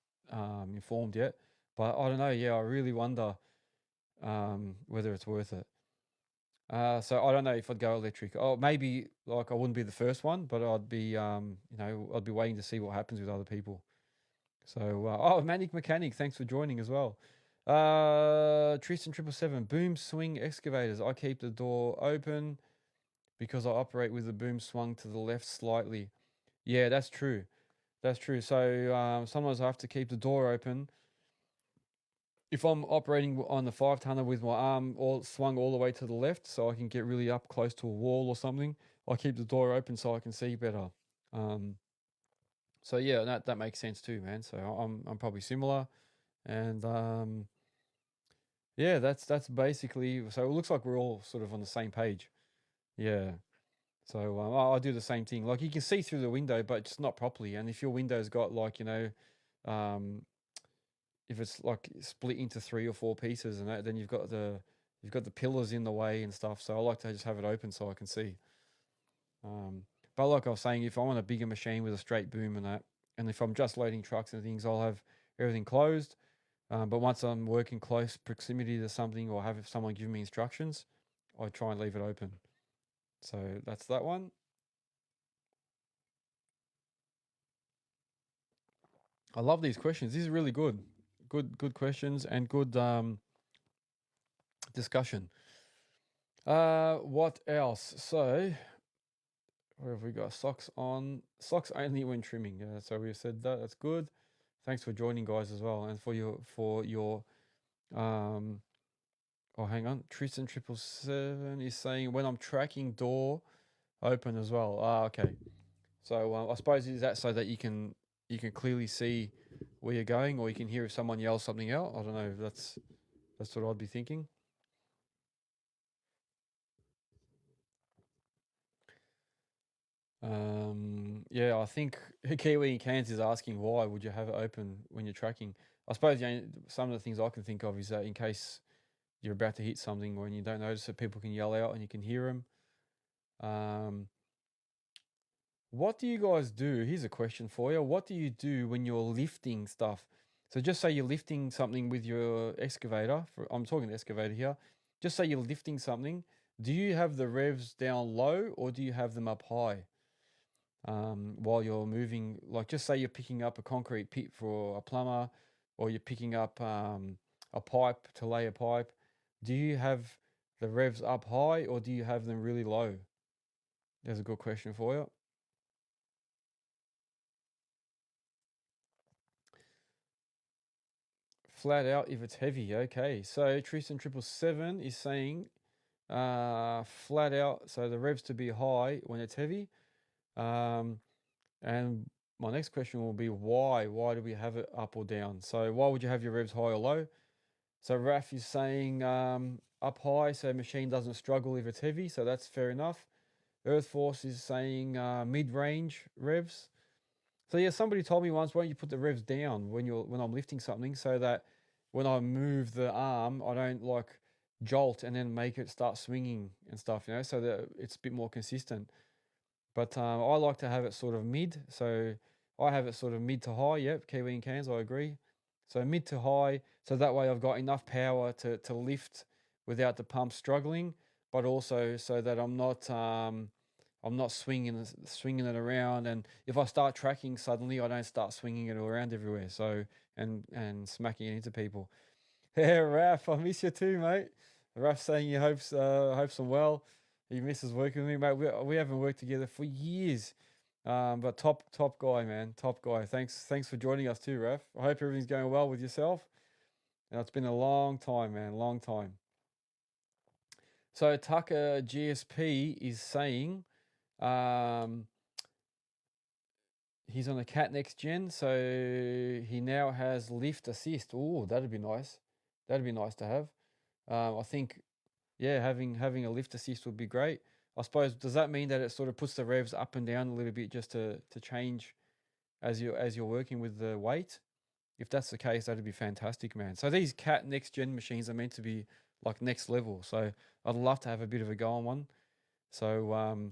informed yet, but I don't know. Yeah, I really wonder whether it's worth it. So I don't know if I'd go electric. Oh, maybe like I wouldn't be the first one, but I'd be, I'd be waiting to see what happens with other people. So, Manic Mechanic, thanks for joining as well. Tristan 777, boom swing excavators. I keep the door open because I operate with the boom swung to the left slightly. Yeah, that's true. That's true. So sometimes I have to keep the door open if I'm operating on the 5-tonner with my arm all swung all the way to the left so I can get really up close to a wall or something, I keep the door open so I can see better. So yeah, that makes sense too, man. So I'm probably similar, and yeah, that's basically. So it looks like we're all sort of on the same page. Yeah. So I do the same thing. Like you can see through the window, but just not properly. And if your window's got like um, if it's like split into 3 or 4 pieces and that, then you've got the pillars in the way and stuff. So I like to just have it open so I can see. But like I was saying, if I want a bigger machine with a straight boom and that, and if I'm just loading trucks and things, I'll have everything closed. But once I'm working close proximity to something or have someone give me instructions, I try and leave it open. So that's that one. I love these questions. These are really good. Good questions and good discussion. What else? So where have we got? Socks on. Socks only when trimming. Yeah, so we said that. That's good. Thanks for joining, guys, as well, and for your Oh, hang on. Tristan 777 is saying when I'm tracking door open as well. Ah, okay. So I suppose is that so that you can clearly see where you're going, or you can hear if someone yells something out. I don't know. If that's what I'd be thinking. Yeah, I think Kiwi in Cairns is asking why would you have it open when you're tracking. I suppose some of the things I can think of is that in case you're about to hit something when you don't notice it, people can yell out and you can hear them. Um, What do you guys do? Here's a question for you. What do you do when you're lifting stuff? So just say you're lifting something with your excavator. I'm talking excavator here. Just say you're lifting something. Do you have the revs down low or do you have them up high while you're moving? Like just say you're picking up a concrete pit for a plumber or you're picking up a pipe to lay a pipe. Do you have the revs up high or do you have them really low? There's a good question for you. Flat out if it's heavy. Okay. So Tristan 777 is saying flat out. So the revs to be high when it's heavy. Um, and my next question will be why? Why do we have it up or down? So why would you have your revs high or low? So Raf is saying up high so machine doesn't struggle if it's heavy. So that's fair enough. Earth Force is saying mid-range revs. So yeah, somebody told me once, why don't you put the revs down when I'm lifting something so that when I move the arm, I don't like jolt and then make it start swinging and stuff, so that it's a bit more consistent. But I like to have it sort of mid, so I have it sort of mid to high. Yep, Kiwi and Cans, I agree. So mid to high, so that way I've got enough power to lift without the pump struggling, but also so that I'm not swinging it around, and if I start tracking suddenly, I don't start swinging it around everywhere. So and smacking it into people. Yeah, Raf, I miss you too, mate. Raf saying he hopes I'm well. He misses working with me, mate. We haven't worked together for years, but top guy, man, top guy. Thanks for joining us too, Raf. I hope everything's going well with yourself. It's been a long time, man, long time. So Tucker GSP is saying. He's on a Cat Nexgen, so he now has lift assist. Oh, that'd be nice. That'd be nice to have. I think, yeah, having a lift assist would be great. I suppose, does that mean that it sort of puts the revs up and down a little bit just to change as you're working with the weight? If that's the case, that'd be fantastic, man. So these Cat Nexgen machines are meant to be like next level. So I'd love to have a bit of a go on one. So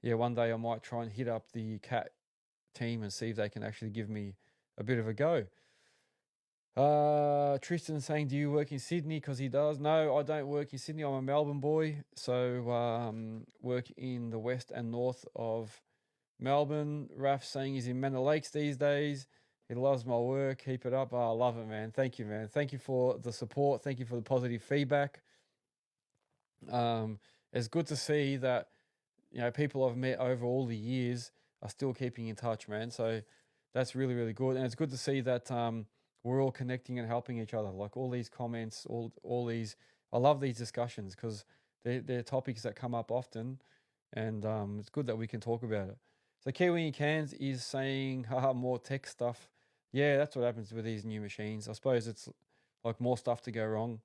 yeah, one day I might try and hit up the Cat team and see if they can actually give me a bit of a go. Tristan saying, do you work in Sydney? Because he does. No, I don't work in Sydney. I'm a Melbourne boy. So work in the west and north of Melbourne. Raf saying he's in Manor Lakes these days. He loves my work. Keep it up. Oh, I love it, man. Thank you, man. Thank you for the support. Thank you for the positive feedback. It's good to see that people I've met over all the years are still keeping in touch, man. So that's really, really good. And it's good to see that we're all connecting and helping each other. Like all these comments, all these, I love these discussions because they're topics that come up often, and it's good that we can talk about it. So Kiwi in Cans is saying, haha, more tech stuff. Yeah, that's what happens with these new machines. I suppose it's like more stuff to go wrong.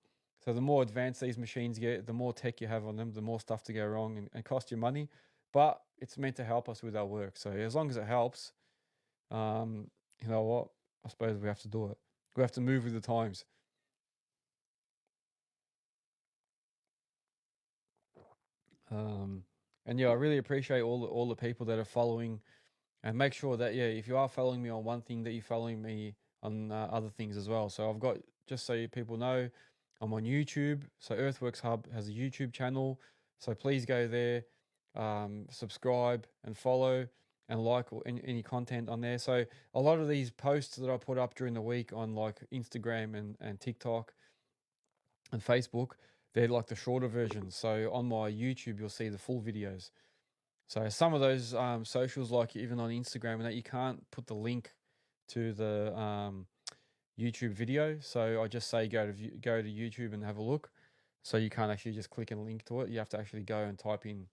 So the more advanced these machines get, the more tech you have on them, the more stuff to go wrong and cost you money. But it's meant to help us with our work. So as long as it helps, you know what? I suppose we have to do it. We have to move with the times. And yeah, I really appreciate all the people that are following, and make sure that, yeah, if you are following me on one thing, that you're following me on other things as well. So I've got, just so people know, I'm on YouTube. So Earthworks Hub has a YouTube channel. So please go there, subscribe and follow and like any content on there. So a lot of these posts that I put up during the week on like Instagram and TikTok and Facebook, they're like the shorter versions. So on my YouTube, you'll see the full videos. So some of those socials, like even on Instagram and that, you can't put the link to the YouTube video. So I just say go to YouTube and have a look. So you can't actually just click and link to it. You have to actually go and type in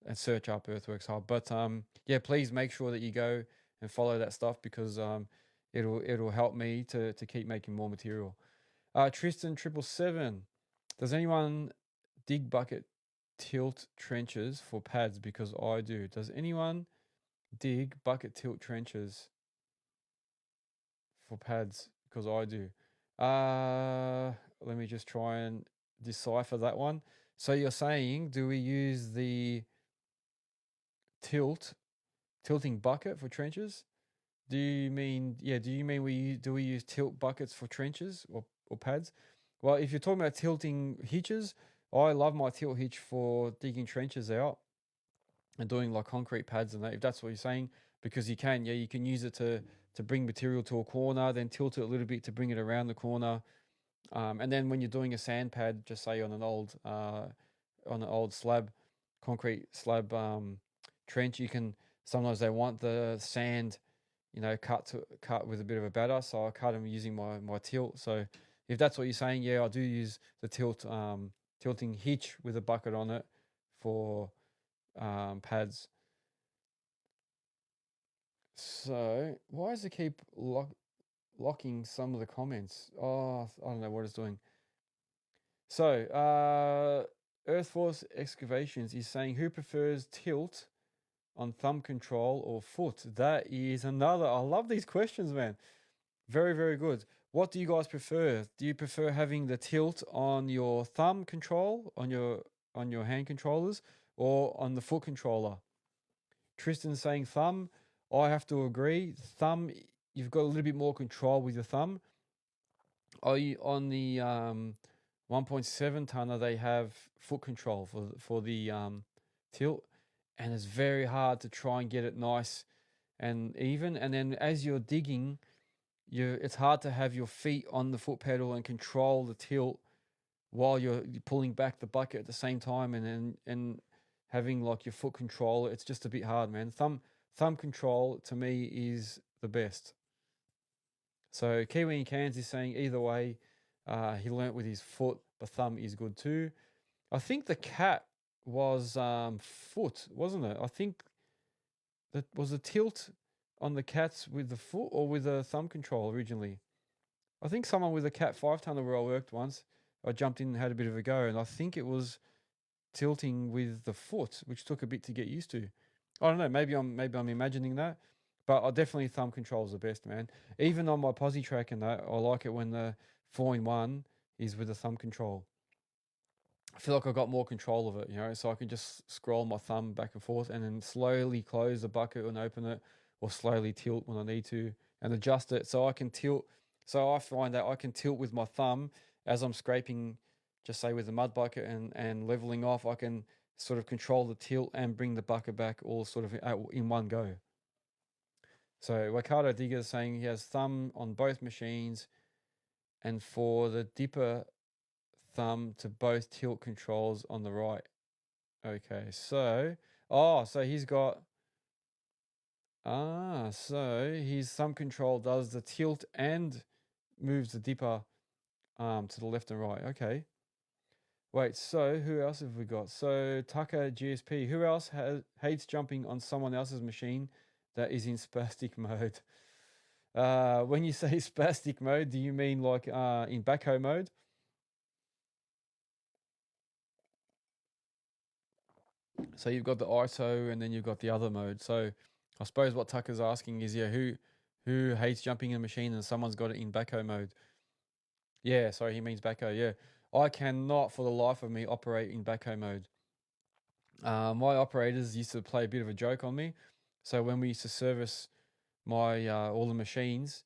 and search up Earthworks Hub. But yeah, please make sure that you go and follow that stuff because it'll help me to keep making more material. Tristan 777, does anyone dig bucket tilt trenches for pads? Because I do. Does anyone dig bucket tilt trenches for pads? Because I do. Let me just try and decipher that one. So you're saying, do we use the tilt tilting bucket for trenches? Do you mean we use tilt buckets for trenches or pads? Well, if you're talking about tilting hitches, I love my tilt hitch for digging trenches out and doing like concrete pads and that, if that's what you're saying, because you can use it to bring material to a corner, then tilt it a little bit to bring it around the corner. And then when you're doing a sand pad, just say on an old slab, concrete slab trench, you can sometimes they want the sand, cut with a bit of a batter, so I cut them using my tilt. So if that's what you're saying, yeah, I do use the tilting hitch with a bucket on it for pads. So why does it keep locking some of the comments? Oh, I don't know what it's doing. So Earth Force Excavations is saying, who prefers tilt on thumb control or foot? That is another. I love these questions, man. Very, very good. What do you guys prefer? Do you prefer having the tilt on your thumb control, on your hand controllers, or on the foot controller? Tristan's saying thumb. I have to agree. Thumb, you've got a little bit more control with your thumb. On the 1.7 tonner, they have foot control for the tilt, and it's very hard to try and get it nice and even. And then as you're digging, it's hard to have your feet on the foot pedal and control the tilt while you're pulling back the bucket at the same time, and having like your foot control. It's just a bit hard, man. Thumb control to me is the best. So Kiwi in Cairns is saying either way, he learnt with his foot, but thumb is good too. I think the cat was foot, wasn't it? I think that was a tilt on the cats with the foot or with a thumb control originally. I think someone with a cat 5 tonner where I worked once, I jumped in and had a bit of a go, and I think it was tilting with the foot, which took a bit to get used to. I don't know, maybe I'm imagining that, but I definitely thumb control is the best, man. Even on my posi track and that, I like it when the 4-in-1 is with the thumb control. I feel like I got more control of it, so I can just scroll my thumb back and forth and then slowly close the bucket and open it, or slowly tilt when I need to and adjust it so I can tilt. So I find that I can tilt with my thumb as I'm scraping, just say with the mud bucket and leveling off. I can sort of control the tilt and bring the bucket back all sort of in one go. So Ricardo Digger is saying he has thumb on both machines, and for the dipper, thumb to both tilt controls on the right. Okay, so he's got so his thumb control does the tilt and moves the dipper to the left and right. Okay. Wait, so who else have we got? So Tucker GSP. Who else hates jumping on someone else's machine that is in spastic mode? When you say spastic mode, do you mean like in backhoe mode? So you've got the ISO and then you've got the other mode. So I suppose what Tucker's asking is, who hates jumping in a machine and someone's got it in backhoe mode? Yeah, sorry, he means backhoe. Yeah, I cannot for the life of me operate in backhoe mode. My operators used to play a bit of a joke on me. So when we used to service my all the machines,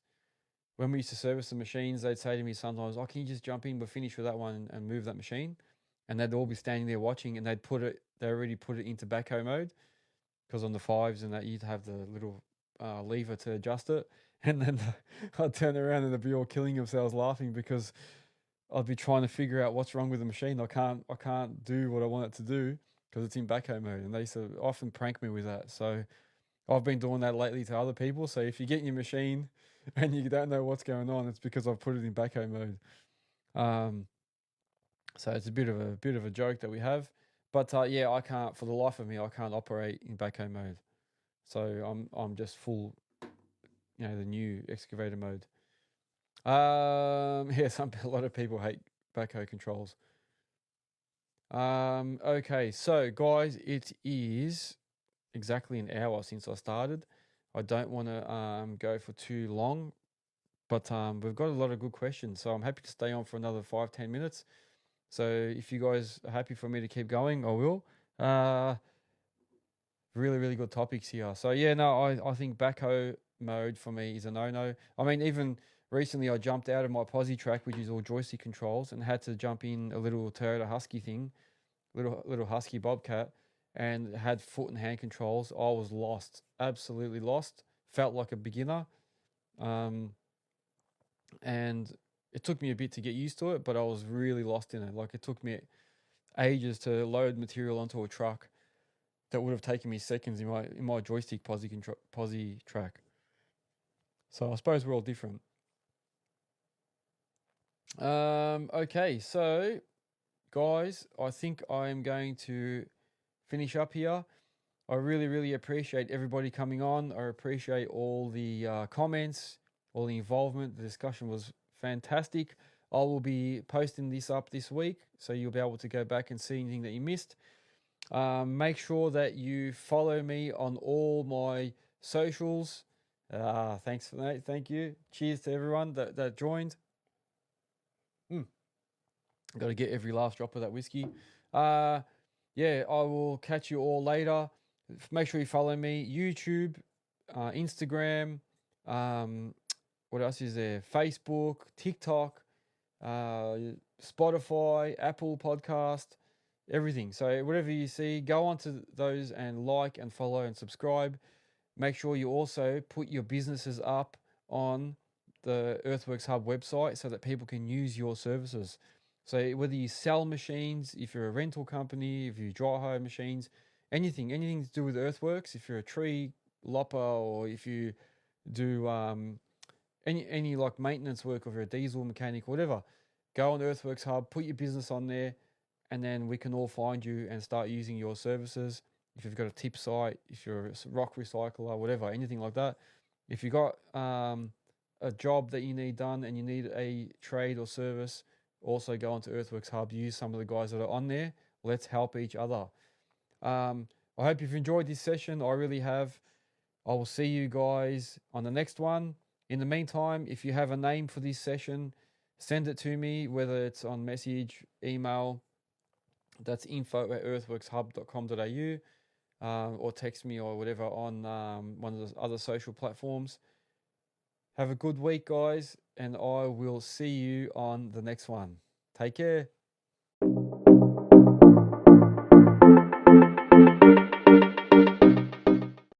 they'd say to me sometimes, "Oh, can you just jump in? We're finished with that one and move that machine." And they'd all be standing there watching, and they already put it into backhoe mode, because on the 5s and that you'd have the little lever to adjust it. And then I'd turn around and they'd be all killing themselves laughing because I'd be trying to figure out what's wrong with the machine. I can't do what I want it to do because it's in backhoe mode, and they used to often prank me with that. So I've been doing that lately to other people. So if you get in your machine and you don't know what's going on, it's because I've put it in backhoe mode. So it's a bit of a joke that we have. But yeah, I can't, for the life of me, I can't operate in backhoe mode. So I'm just full, the new excavator mode. Yeah, a lot of people hate backhoe controls. Okay, so guys, it is exactly an hour since I started. I don't want to go for too long, but we've got a lot of good questions, so I'm happy to stay on for another 5-10 minutes. So if you guys are happy for me to keep going, I will. really, really good topics here. So yeah, no, I think backhoe mode for me is a no-no. I mean, even recently I jumped out of my posi track, which is all joystick controls, and had to jump in a little Toyota Husky thing, little Husky Bobcat, and had foot and hand controls. I was lost, absolutely lost. Felt like a beginner, and it took me a bit to get used to it, but I was really lost in it. Like, it took me ages to load material onto a truck that would have taken me seconds in my joystick posi track. So I suppose we're all different. Okay, so guys, I think I'm going to finish up here. I really, really appreciate everybody coming on. I appreciate all the comments, all the involvement. The discussion was fantastic. I will be posting this up this week, so you'll be able to go back and see anything that you missed. Make sure that you follow me on all my socials. Thanks for that. Thank you. Cheers to everyone that joined. Got to get every last drop of that whiskey. Yeah, I will catch you all later. Make sure you follow me. YouTube, Instagram, what else is there? Facebook, TikTok, Spotify, Apple Podcast, everything. So whatever you see, go onto those and like and follow and subscribe. Make sure you also put your businesses up on the Earthworks Hub website so that people can use your services. So whether you sell machines, if you're a rental company, if you dry hire machines, anything to do with earthworks, if you're a tree lopper, or if you do any like maintenance work, or if you're a diesel mechanic, whatever, go on Earthworks Hub, put your business on there, and then we can all find you and start using your services. If you've got a tip site, if you're a rock recycler, whatever, anything like that. If you've got a job that you need done and you need a trade or service, also go onto Earthworks Hub, use some of the guys that are on there. Let's help each other. I hope you've enjoyed this session. I really have. I will see you guys on the next one. In the meantime, if you have a name for this session, send it to me, whether it's on message, email. That's info@earthworkshub.com.au, or text me or whatever on one of the other social platforms. Have a good week, guys, and I will see you on the next one. Take care.